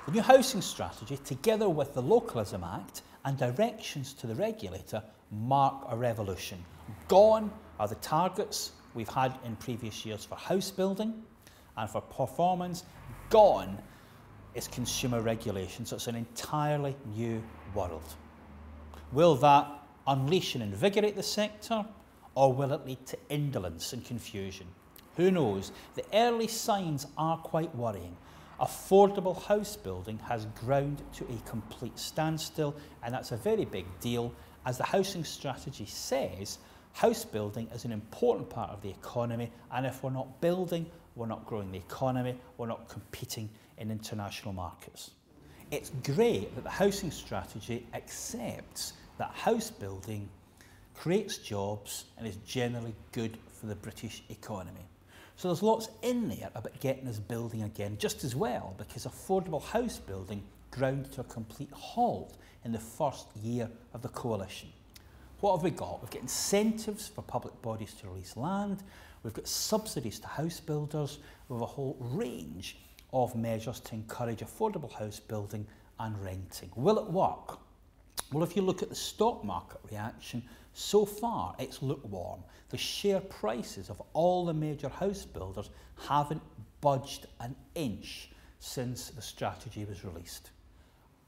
The new housing strategy, together with the Localism Act and directions to the regulator, mark a revolution. Gone are the targets we've had in previous years for house building and for performance. Gone is consumer regulation, so it's an entirely new world. Will that unleash and invigorate the sector, or will it lead to indolence and confusion? Who knows? The early signs are quite worrying. Affordable house building has ground to a complete standstill, and that's a very big deal. As the housing strategy says, house building is an important part of the economy, and if we're not building, we're not growing the economy, we're not competing in international markets. It's great that the housing strategy accepts that house building creates jobs and is generally good for the British economy. So there's lots in there about getting us building again just as well, because affordable house building ground to a complete halt in the first year of the coalition. What have we got? We've got incentives for public bodies to release land, we've got subsidies to house builders, we have a whole range of measures to encourage affordable house building and renting. Will it work? Well, if you look at the stock market reaction, so far it's lukewarm. The share prices of all the major house builders haven't budged an inch since the strategy was released.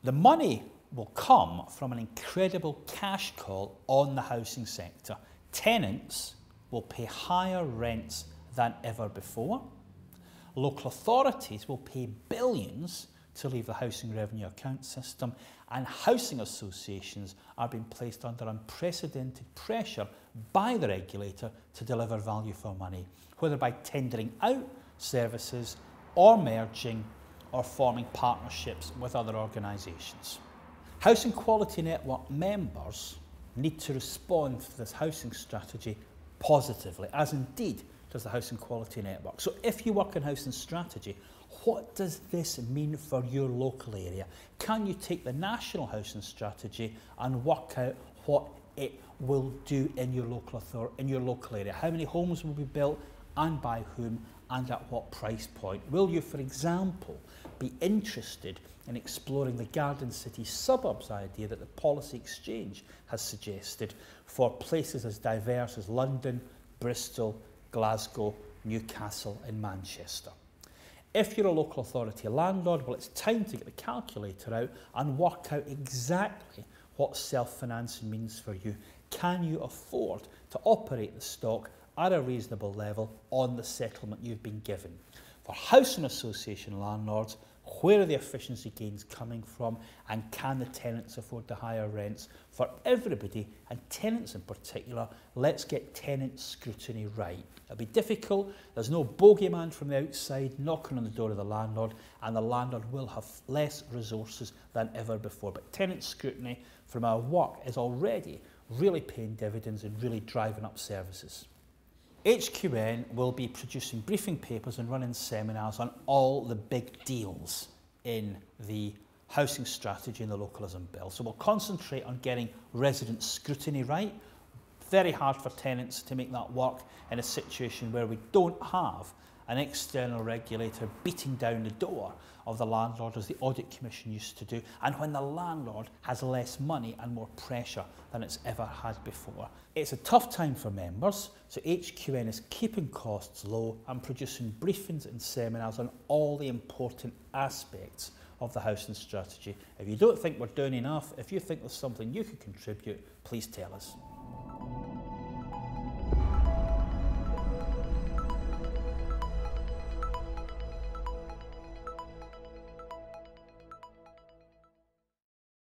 The money will come from an incredible cash call on the housing sector. Tenants will pay higher rents than ever before. Local authorities will pay billions to leave the housing revenue account system, and housing associations are being placed under unprecedented pressure by the regulator to deliver value for money, whether by tendering out services or merging or forming partnerships with other organisations. Housing Quality Network members need to respond to this housing strategy positively, as indeed does the Housing Quality Network. So if you work in housing strategy, what does this mean for your local area? Can you take the national housing strategy and work out what it will do in your local area? How many homes will be built and by whom and at what price point? Will you, for example, be interested in exploring the Garden City suburbs idea that the Policy Exchange has suggested for places as diverse as London, Bristol, Glasgow, Newcastle and Manchester? If you're a local authority landlord, well, it's time to get the calculator out and work out exactly what self-financing means for you. Can you afford to operate the stock at a reasonable level on the settlement you've been given? For housing association landlords, where are the efficiency gains coming from, and can the tenants afford the higher rents? For everybody, and tenants in particular, let's get tenant scrutiny right. It'll be difficult, there's no bogeyman from the outside knocking on the door of the landlord, and the landlord will have less resources than ever before. But tenant scrutiny from our work is already really paying dividends and really driving up services. HQN will be producing briefing papers and running seminars on all the big deals in the housing strategy and the localism bill. So we'll concentrate on getting resident scrutiny right. Very hard for tenants to make that work in a situation where we don't have an external regulator beating down the door of the landlord as the Audit Commission used to do, and when the landlord has less money and more pressure than it's ever had before. It's a tough time for members, so HQN is keeping costs low and producing briefings and seminars on all the important aspects of the housing strategy. If you don't think we're doing enough, if you think there's something you could contribute, please tell us.